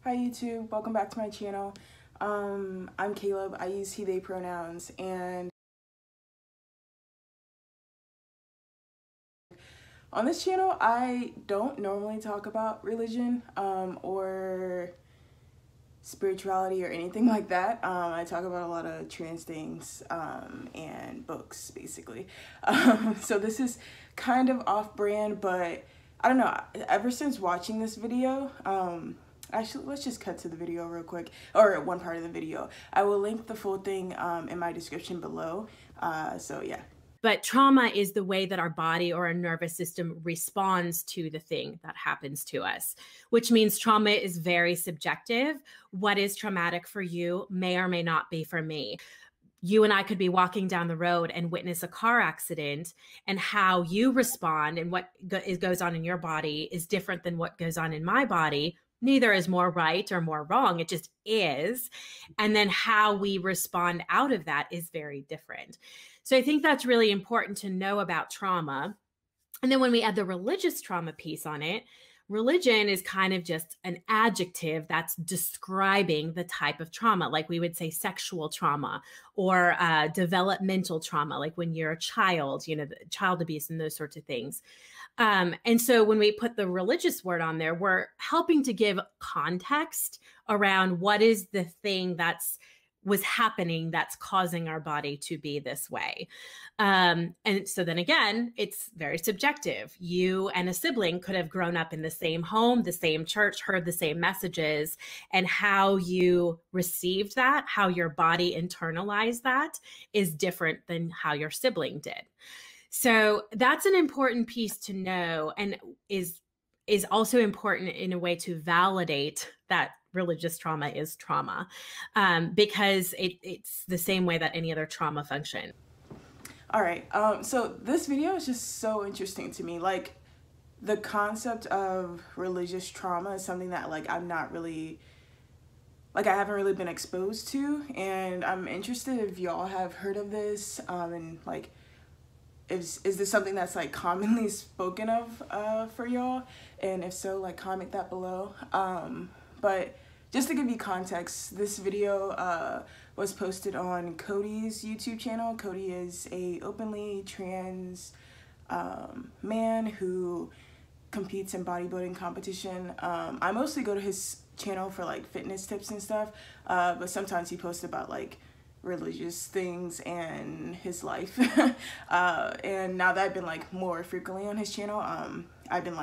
Hi YouTube, welcome back to my channel. I'm Caleb. I use he, they pronouns, and on this channel I don't normally talk about religion or spirituality or anything like that. I talk about a lot of trans things and books basically. So this is kind of off-brand, but I don't know, ever since watching this video, actually, let's just cut to the video real quick, or one part of the video. I will link the full thing in my description below. So yeah. But trauma is the way that our body or our nervous system responds to the thing that happens to us, which means trauma is very subjective. What is traumatic for you may or may not be for me. You and I could be walking down the road and witness a car accident, and how you respond and what goes on in your body is different than what goes on in my body. Neither is more right or more wrong. It just is. And then how we respond out of that is very different. So I think that's really important to know about trauma. And then when we add the religious trauma piece on it, religion is kind of just an adjective that's describing the type of trauma, like we would say sexual trauma or developmental trauma, like when you're a child, child abuse and those sorts of things. And so when we put the religious word on there, we're helping to give context around what is the thing was happening that's causing our body to be this way. And so then again, it's very subjective. You and a sibling could have grown up in the same home, the same church, heard the same messages, and how you received that, how your body internalized that is different than how your sibling did. So that's an important piece to know, and is also important in a way to validate that religious trauma is trauma, because it's the same way that any other trauma function. All right, so this video is just so interesting to me. Like, the concept of religious trauma is something that I haven't really been exposed to, and I'm interested if y'all have heard of this, and is this something that's commonly spoken of for y'all, and if so, comment that below. But just to give you context, this video was posted on Cody's YouTube channel. Cody is a openly trans man who competes in bodybuilding competition. I mostly go to his channel for fitness tips and stuff, but sometimes he posts about religious things and his life. And now that I've been more frequently on his channel, I've been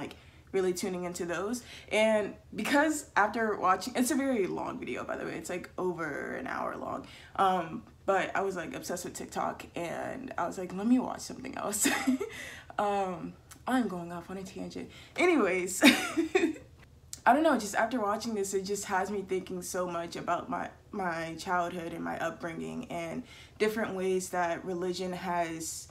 really tuning into those. And because after watching, it's a very long video, by the way, it's over an hour long, but I was obsessed with TikTok, and I was let me watch something else. I'm going off on a tangent. Anyways, I don't know, just after watching this, it just has me thinking so much about my childhood and my upbringing and different ways that religion has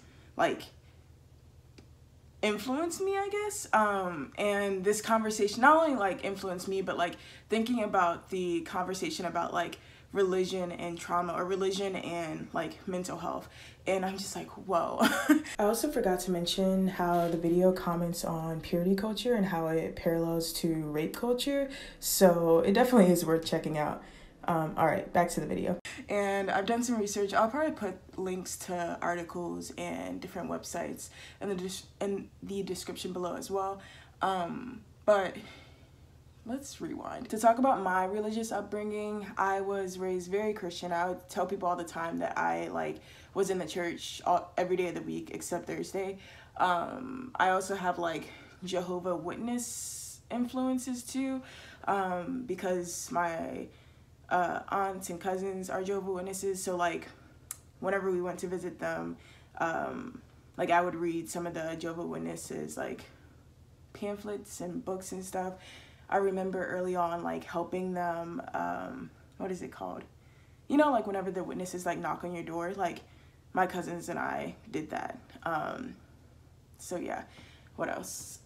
influenced me, I guess. And this conversation not only influenced me, but thinking about the conversation about religion and trauma, or religion and mental health, and I'm just whoa. I also forgot to mention how the video comments on purity culture and how it parallels to rape culture, so it definitely is worth checking out. All right, back to the video. And I've done some research. I'll probably put links to articles and different websites in the description below as well. But let's rewind. To talk about my religious upbringing, I was raised very Christian. I would tell people all the time that I was in the church every day of the week except Thursday. I also have Jehovah's Witness influences too, because my aunts and cousins are Jehovah's Witnesses, so whenever we went to visit them, I would read some of the Jehovah's Witnesses pamphlets and books and stuff. I remember early on helping them, what is it called? Whenever the witnesses knock on your door, my cousins and I did that. So yeah, what else?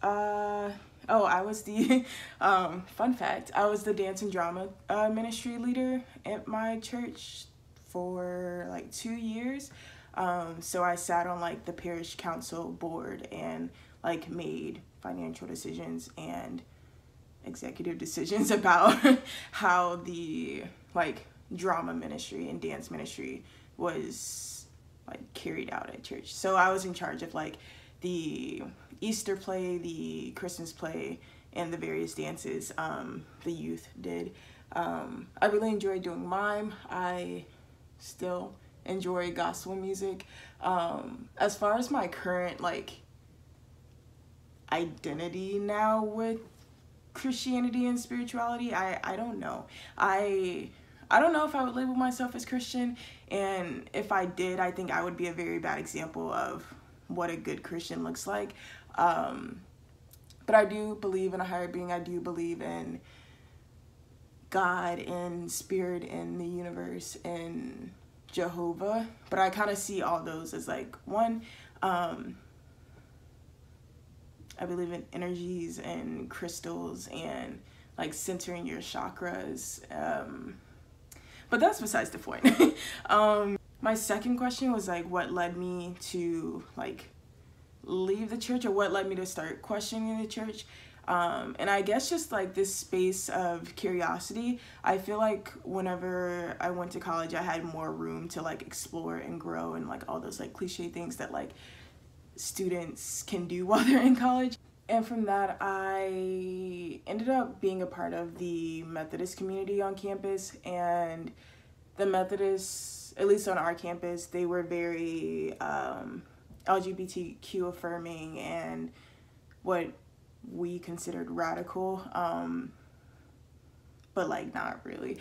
Oh, I was the, fun fact, I was the dance and drama ministry leader at my church for 2 years. So I sat on the parish council board and made financial decisions and executive decisions about how the like drama ministry and dance ministry was like carried out at church. So I was in charge of like the Easter play, the Christmas play, and the various dances the youth did. I really enjoyed doing mime. I still enjoy gospel music. As far as my current like identity now with Christianity and spirituality, I don't know. I don't know if I would label myself as Christian, and if I did, I think I would be a very bad example of what a good Christian looks like. But I do believe in a higher being. I do believe in God and spirit and the universe and Jehovah. But I kind of see all those as like one. I believe in energies and crystals and like centering your chakras. But that's besides the point. My second question was like, what led me to like leave the church, or what led me to start questioning the church. And I guess just like this space of curiosity. I feel like whenever I went to college, I had more room to like explore and grow and like all those like cliche things that like students can do while they're in college. And from that, I ended up being a part of the Methodist community on campus. And the Methodists, at least on our campus, they were very LGBTQ affirming and what we considered radical, but like not really.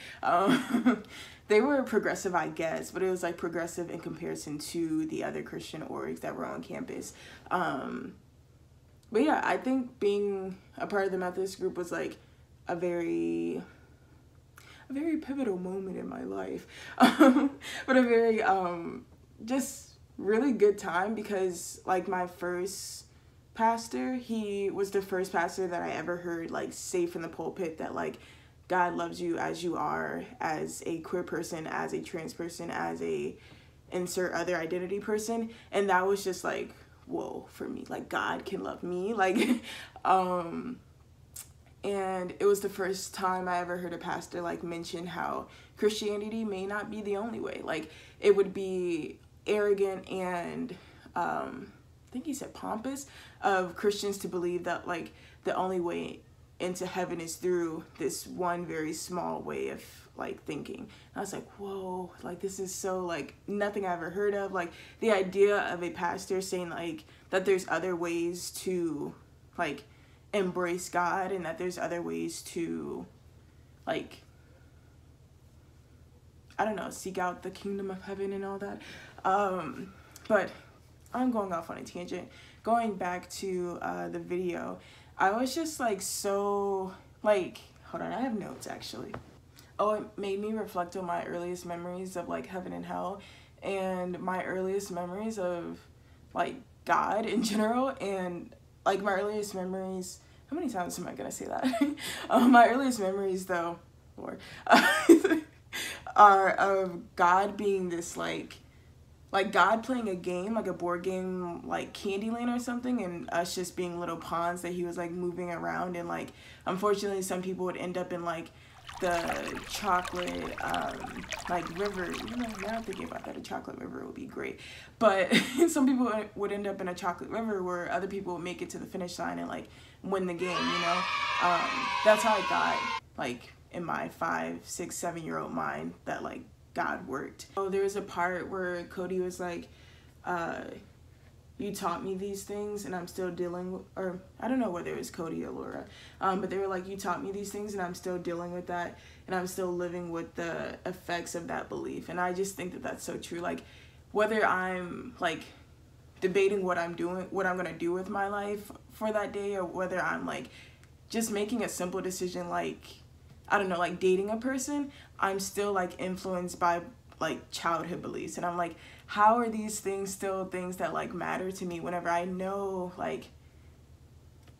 They were progressive, I guess, but it was like progressive in comparison to the other Christian orgs that were on campus. But yeah, I think being a part of the Methodist group was like a very pivotal moment in my life. But a very just really good time, because like my first pastor, he was the first pastor that I ever heard like say from the pulpit that like God loves you as you are, as a queer person, as a trans person, as a insert other identity person. And that was just like, whoa, for me, like God can love me, like and it was the first time I ever heard a pastor like mention how Christianity may not be the only way. Like it would be arrogant and I think he said pompous of Christians to believe that like the only way into heaven is through this one very small way of like thinking. And I was like, whoa, like this is so like nothing I ever heard of. Like the idea of a pastor saying like that there's other ways to like embrace God, and that there's other ways to like, I don't know, seek out the kingdom of heaven and all that. But I'm going off on a tangent. Going back to the video, I was just like so like, hold on, I have notes actually. Oh, it made me reflect on my earliest memories of like heaven and hell, and my earliest memories of like God in general, and like my earliest memories, how many times am I gonna say that? My earliest memories though, Lord, are of God being this like God playing a game, like a board game, like Candyland or something, and us just being little pawns that he was like moving around. And like unfortunately some people would end up in like the chocolate like river. You know, now I'm thinking about that, a chocolate river would be great, but some people would end up in a chocolate river where other people would make it to the finish line and like win the game, you know. That's how I thought, like in my 5, 6, 7-year-old mind, that like God worked. So there was a part where Cody was like, you taught me these things and I'm still dealing with, or I don't know whether it was Cody or Laura, but they were like, you taught me these things and I'm still dealing with that, and I'm still living with the effects of that belief. And I just think that that's so true. Like whether I'm like debating what I'm gonna do with my life for that day, or whether I'm like just making a simple decision like, I don't know, like dating a person, I'm still like influenced by like childhood beliefs. And I'm like, how are these things still things that like matter to me whenever I know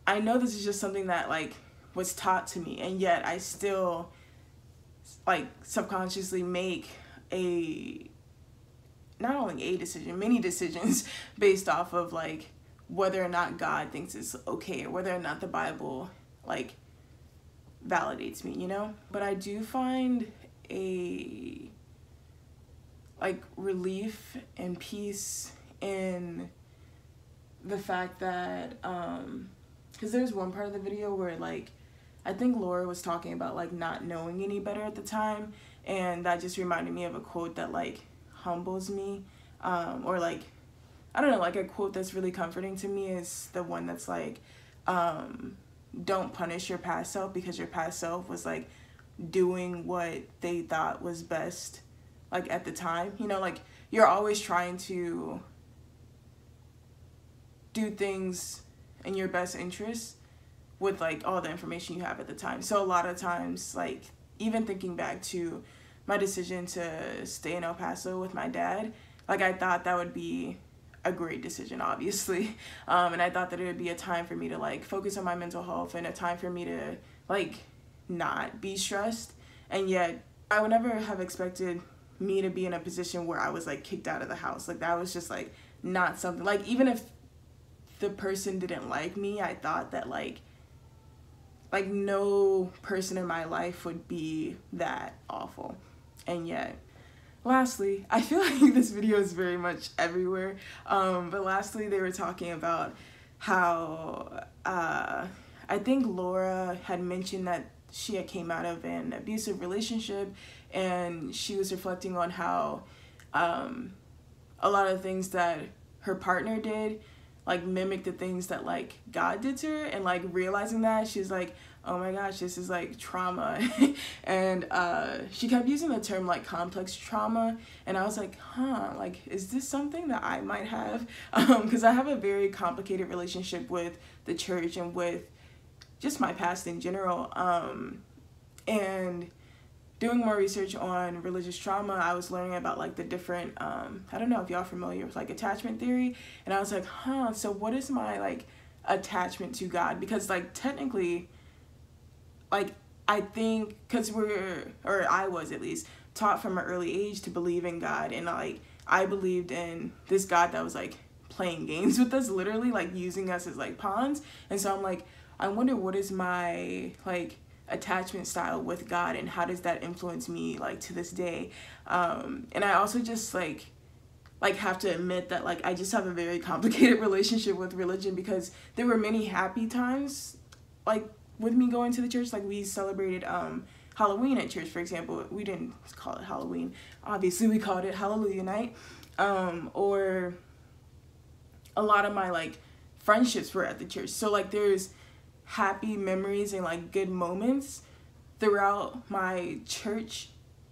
this is just something that like was taught to me, and yet I still like subconsciously make not only a decision, many decisions based off of like whether or not God thinks it's okay, or whether or not the Bible like validates me, you know? But I do find a like relief and peace in the fact that because there's one part of the video where like I think Laura was talking about like not knowing any better at the time, and that just reminded me of a quote that like humbles me, or like I don't know, like a quote that's really comforting to me is the one that's like don't punish your past self because your past self was like doing what they thought was best like at the time, you know, like you're always trying to do things in your best interest with like all the information you have at the time. So a lot of times, like even thinking back to my decision to stay in El Paso with my dad, like I thought that would be a great decision, obviously, and I thought that it would be a time for me to like focus on my mental health and a time for me to like not be stressed. And yet I would never have expected me to be in a position where I was like kicked out of the house. Like that was just like not something, like even if the person didn't like me, I thought that like no person in my life would be that awful. And yet lastly, I feel like this video is very much everywhere, but lastly they were talking about how I think Laura had mentioned that she had came out of an abusive relationship, and she was reflecting on how a lot of things that her partner did like mimic the things that like God did to her, and like realizing that she's like, oh my gosh, this is like trauma. And she kept using the term like complex trauma, and I was like, huh, like is this something that I might have? Because I have a very complicated relationship with the church and with just my past in general, and doing more research on religious trauma, I was learning about like the different, I don't know if y'all familiar with like attachment theory, and I was like, huh, so what is my like attachment to God? Because like technically, like I think, because I was at least taught from an early age to believe in God, and like I believed in this God that was like playing games with us, literally like using us as like pawns. And so I'm like, I wonder what is my like attachment style with God, and how does that influence me like to this day. And I also just like have to admit that like I just have a very complicated relationship with religion, because there were many happy times like with me going to the church. Like we celebrated Halloween at church, for example. We didn't call it Halloween, obviously we called it Hallelujah night. Or a lot of my like friendships were at the church, so like there's happy memories and like good moments throughout my church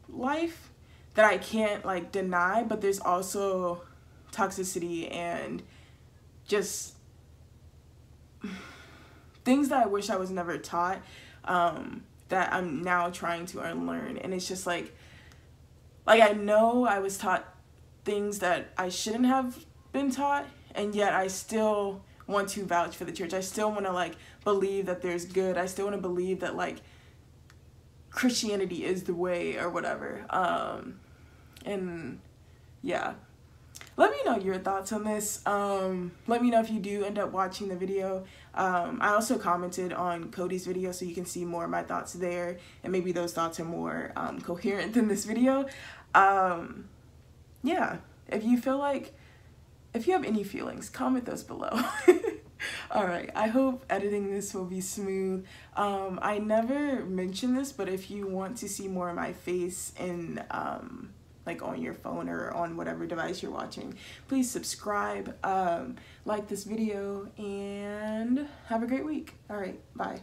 life that I can't like deny, but there's also toxicity and just things that I wish I was never taught, that I'm now trying to unlearn. And it's just like I know I was taught things that I shouldn't have been taught, and yet I still want to vouch for the church. I still want to like believe that there's good. I still want to believe that like Christianity is the way or whatever. And yeah, let me know your thoughts on this. Let me know if you do end up watching the video. I also commented on Cody's video, so you can see more of my thoughts there, and maybe those thoughts are more coherent than this video. Yeah, if you have any feelings, comment those below. Alright, I hope editing this will be smooth. I never mentioned this, but if you want to see more of my face in like on your phone or on whatever device you're watching, please subscribe, like this video, and have a great week. Alright, bye.